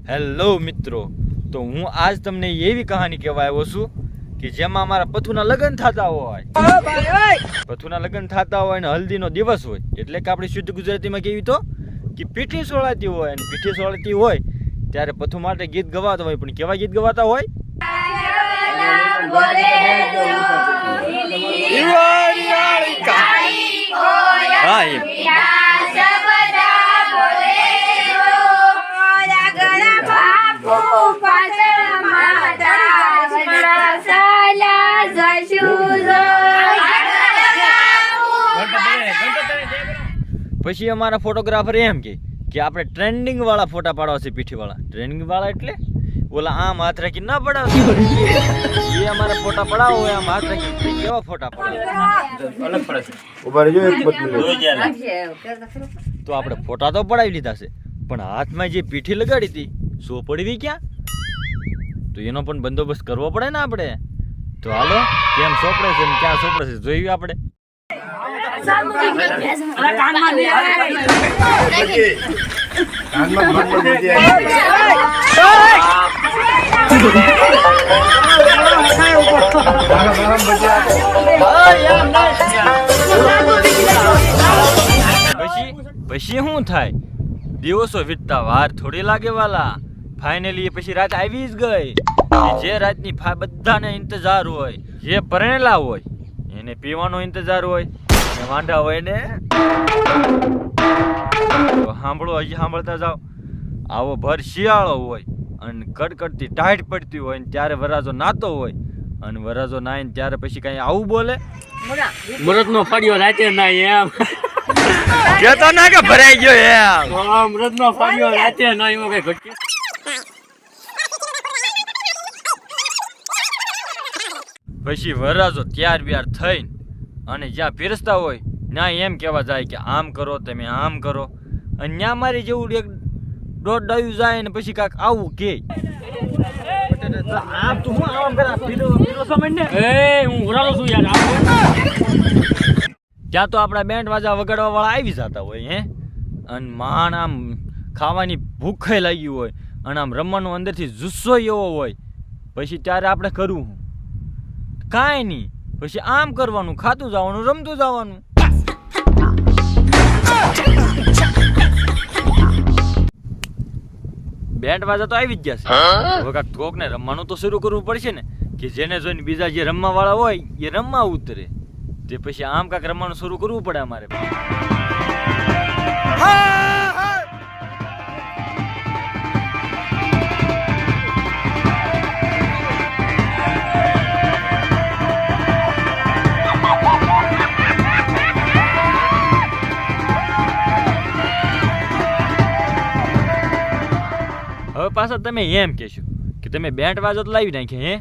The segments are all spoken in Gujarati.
હેલો મિત્રો, તો હું આજ તમને એવી કહાની કહેવા આવ્યો છું કે જેમાં અમારા પથુના લગ્ન થતા હોય. પથુના લગ્ન થતા હોય ને હલ્દીનો દિવસ હોય એટલે કે આપણી શુદ્ધ ગુજરાતીમાં કેવી તો કે પીઠી સોળાતી હોય. અને પીઠી સોળાતી હોય ત્યારે પથુ માટે ગીત ગવાતા હોય. પણ કેવા ગીત ગવાતા હોય? હા એમ. પછી અમારા ફોટોગ્રાફર એમ કે આપણે ટ્રેન્ડિંગ વાળા ફોટા પાડવા છે. પીઠી વાળા ટ્રેન્ડિંગ વાળા એટલે ઓલા આમ હાથ રાખી ના પડાવતી એ અમારા ફોટા પડાવો હોય. આમ હાથ રાખી કેવા ફોટા પડાવે અલગ પડે છે. તો આપણે ફોટા તો પડાવી લીધા છે, પણ હાથમાં જે પીઠી લગાડી હતી સો પડવી ક્યાં? તો એનો પણ બંદોબસ્ત કરવો પડે ને આપણે. તો હાલો કેમ સોપડે છે ને ક્યાં સોપડે છે જોઈએ આપણે. પછી શું થાય? દિવસો વીતતા વાર થોડી લાગે વાલા. ફાઇનલી પછી રાત આવી જ ગઈ. જે રાતની બધાને ઇંતજાર હોય. જે પરણેલા હોય એને પીવાનો ઇંતજાર હોય, અને વાંઢા હોય ને સાંભળો, હજી સાંભળતા જાઓ. આવો ભર શિયાળો હોય અને કડકડતી ટાઈટ પડતી હોય ને ત્યારે વરાજો નાતો હોય, અને વરાજો નાય ને ત્યારે પછી કઈ આવું બોલે, મરદ નો ફાડ્યો રાતે નાય એમ કેતો ના કે ભરાઈ ગયો એમ. મરદ નો ફાડ્યો રાતે નાય એમ કઈ ઘટકે. પછી વરાજો ત્યાર ব্যাર થઈને અને જ્યાં પીરસતા હોય ત્યાં એમ કહેવા જાય કે આમ કરો, તમે આમ કરો. અને ત્યાં મારી જેવું એક દોઢ ડાયું જાય ને પછી કાંક આવું કે ત્યાં તો આપણા બેન્ડ વાજા વગાડવા વાળા આવી જતા હોય હે. અને માણ આમ ખાવાની ભૂખે લાગી હોય અને આમ રમવાનો અંદરથી જુસ્સો એવો હોય. પછી ત્યારે આપણે કરવું કાંઈ નહીં, પછી આમ કરવાનું, ખાતું જવાનું, રમતું જવાનું. બેન્ડ વાજા તો આવી જ ગયા છે. હવે કાંક કોકને રમવાનું તો શરૂ કરવું પડશે ને, કે જેને જોઈને બીજા જે રમવા વાળા હોય એ રમવા ઉતરે. તે પછી આમ કાંક રમવાનું શરૂ કરવું પડે અમારે. હવે પાછા તમે એમ કહેશો કે તમે બેન્ડ વાજો તો લાવી નાખે હે,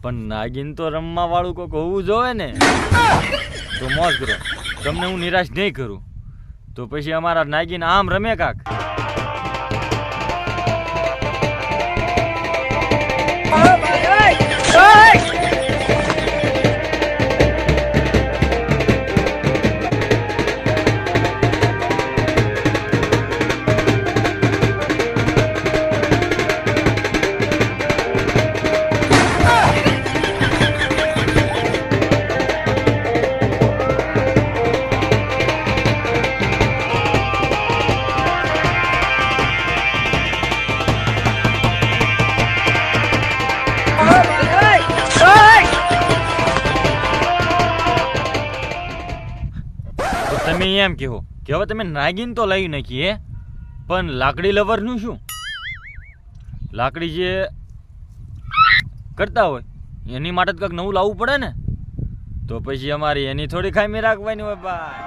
પણ નાગીન તો રમવા વાળું કોઈક હોવું જોવે ને. તો મોજ કરો, તમને હું નિરાશ નહીં કરું. તો પછી અમારા નાગીન આમ રમે કાક. તમે એમ કહો કે હવે તમે નાગીન તો લાવી નાખી હે, પણ લાકડી લવરનું શું? લાકડી જે કરતા હોય એની માટે જ કંઈક નવું લાવવું પડે ને. તો પછી અમારી એની થોડી ખામી રાખવાની હોય ભાઈ.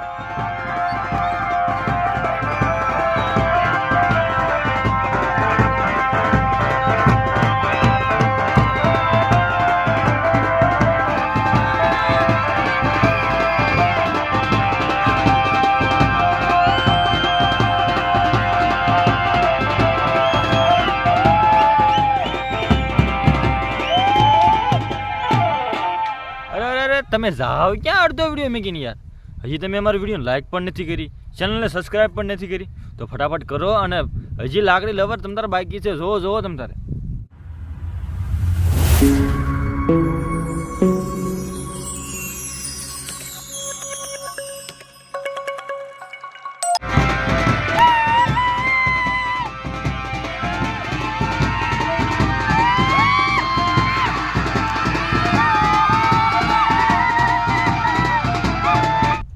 તમે જાઓ ક્યાં અડધો વિડીયો મેકીને યાર? હજી તમે અમારો વિડીયો લાઈક પણ નથી કરી, ચેનલને સબસ્ક્રાઈબ પણ નથી કરી તો ફટાફટ કરો. અને હજી લાકડી લવર તમ તારે બાકી છે, જોવો તમ તારે.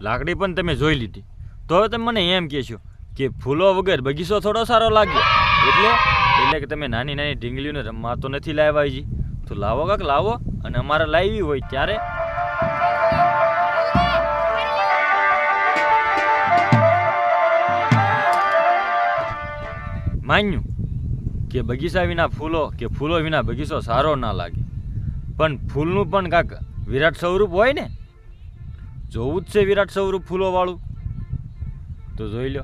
લાકડી પણ તમે જોઈ લીધી, તો હવે તમે મને એમ કહેશો કે ફૂલો વગર બગીચો થોડો સારો લાગ્યો. એટલે કે તમે નાની નાની ઢીંગલીઓને રમવા તો નથી લાવ્યા હજી, તો લાવો કાંક લાવો. અને અમારે લાવી હોય ત્યારે માન્યું કે બગીચા વિના ફૂલો કે ફૂલો વિના બગીચો સારો ના લાગે, પણ ફૂલનું પણ કાંક વિરાટ સ્વરૂપ હોય ને. જોવું જ છે વિરાટ સ્વરૂપ ફૂલો વાળું, તો જોઈ લો.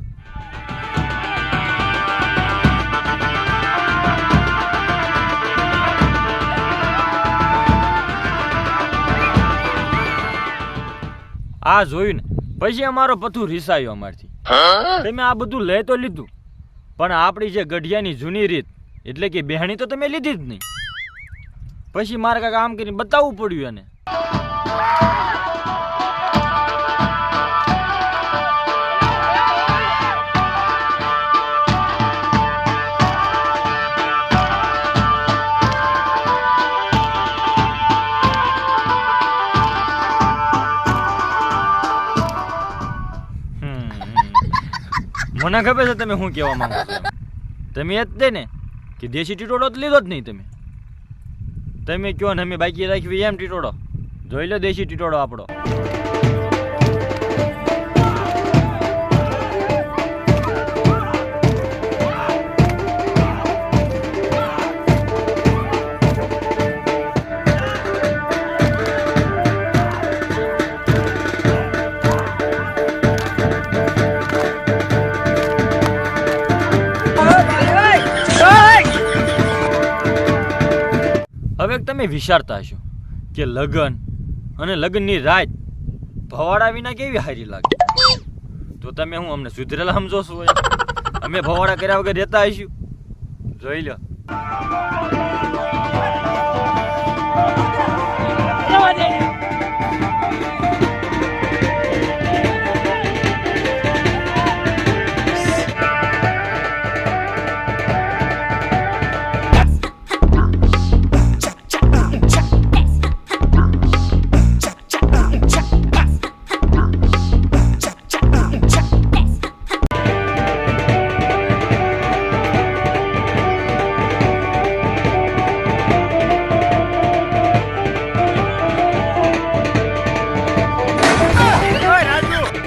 આ જોયું ને પછી અમારો પથ્થુ રીસાયો અમારથી. તમે આ બધું લઈ તો લીધું, પણ આપણી જે ગઢિયાની જૂની રીત એટલે કે બેહણી તો તમે લીધી જ નહીં. પછી મારે કાંઈક આમ કરીને બતાવવું પડ્યું એને. મને ખબર છે તમે શું કહેવા માંગો છો. તમે એ જ દે ને કે દેશી ટીટોડો જ લીધો જ નહીં. તમે કહો ને અમે બાકી રાખવી એમ ટીટોડો. જોઈ લો દેશી ટીટોડો આપણો. હવે તમે વિચારતા હશો કે લગ્ન અને લગ્નની રાત ભવાડા વિના કેવી હારી લાગે. તો તમે હું અમને સુધરેલા સમજો છો? અમે ભવાડા કર્યા વગર રહેતા હશું? જોઈ લો.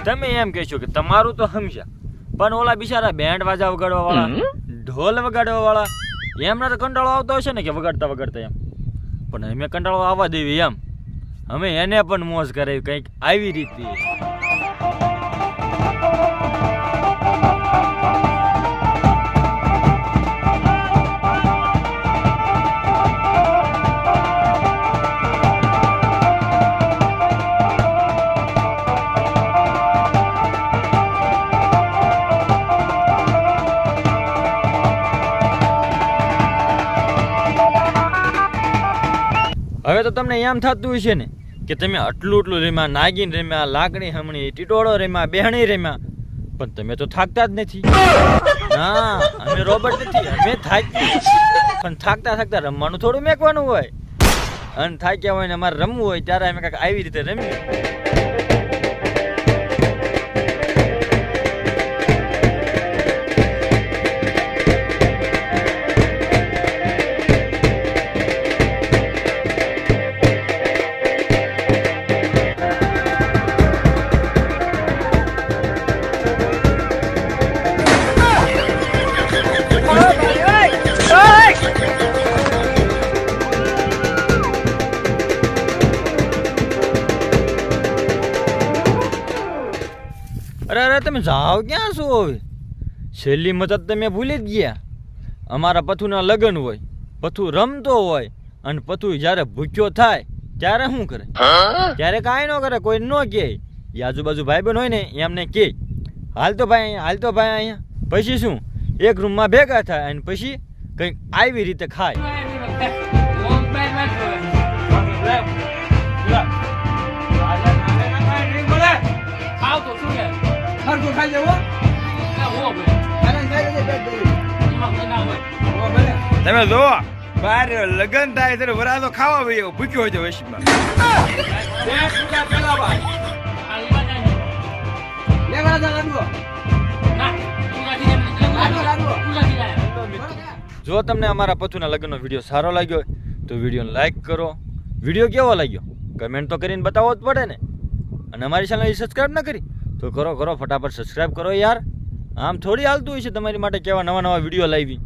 તમે એમ કહેશો કે તમારું તો સમજ્યા, પણ ઓલા બિચારા બેન્ડ વાજા વગાડવા વાળા, ઢોલ વગાડવા વાળા, એમના તો કંટાળો આવતો હશે ને કે વગાડતા વગાડતા એમ. પણ અમે કંટાળો આવવા દેવી એમ, અમે એને પણ મોજ કરાવી કંઈક આવી રીતે. હવે તો તમને એમ થતું હશે ને કે તમે આટલું રમ્યા, નાગીન રમ્યા, લાકડી હમણી, ટીટોળો રમ્યા, બેહણી રમ્યા, પણ તમે તો થાકતા જ નથી. ના, અમે રોબોટ નથી, અમે થાકી. પણ થાકતા રમવાનું થોડું મેકવાનું હોય, અને થાક્યા હોય ને અમારે રમવું હોય ત્યારે અમે કાંઈક આવી રીતે રમીએ. અરે તમે જાઓ ક્યાં છો હવે? છેલ્લી મદદ તમે ભૂલી જ ગયા. અમારા પથુના લગ્ન હોય, પથુ રમતો હોય, અને પથુ જ્યારે ભૂખ્યો થાય ત્યારે શું કરે? ત્યારે કાંઈ ન કરે, કોઈ ન કહે. એ આજુબાજુ ભાઈબંધ હોય ને એમને કહે હાલ તો ભાઈ અહીંયા પછી શું એક રૂમમાં ભેગા થાય અને પછી કંઈક આવી રીતે ખાય. તમે જો બહાર લગન થાય ત્યારે વરાતો ખાવા ભાઈ ભૂખ્યો હોય છે વૈશમાં. જો તમને અમારા પથુના લગ્નનો વિડીયો સારો લાગ્યો હોય તો વિડીયોને લાઈક કરો. વિડીયો કેવો લાગ્યો કમેન્ટ તો કરીને બતાવવો જ પડે ને. અને અમારી ચેનલ સબસ્ક્રાઈબ ન કરી તો કરો ફટાફટ સબસ્ક્રાઈબ કરો યાર. આમ થોડી હાલતું હોય છે તમારી માટે કેવા નવા વિડીયો લાવી.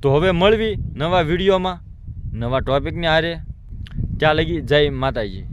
તો હવે મળવી નવા વિડીયોમાં નવા ટોપિકને હારે. ત્યાં લગી જય માતાજી.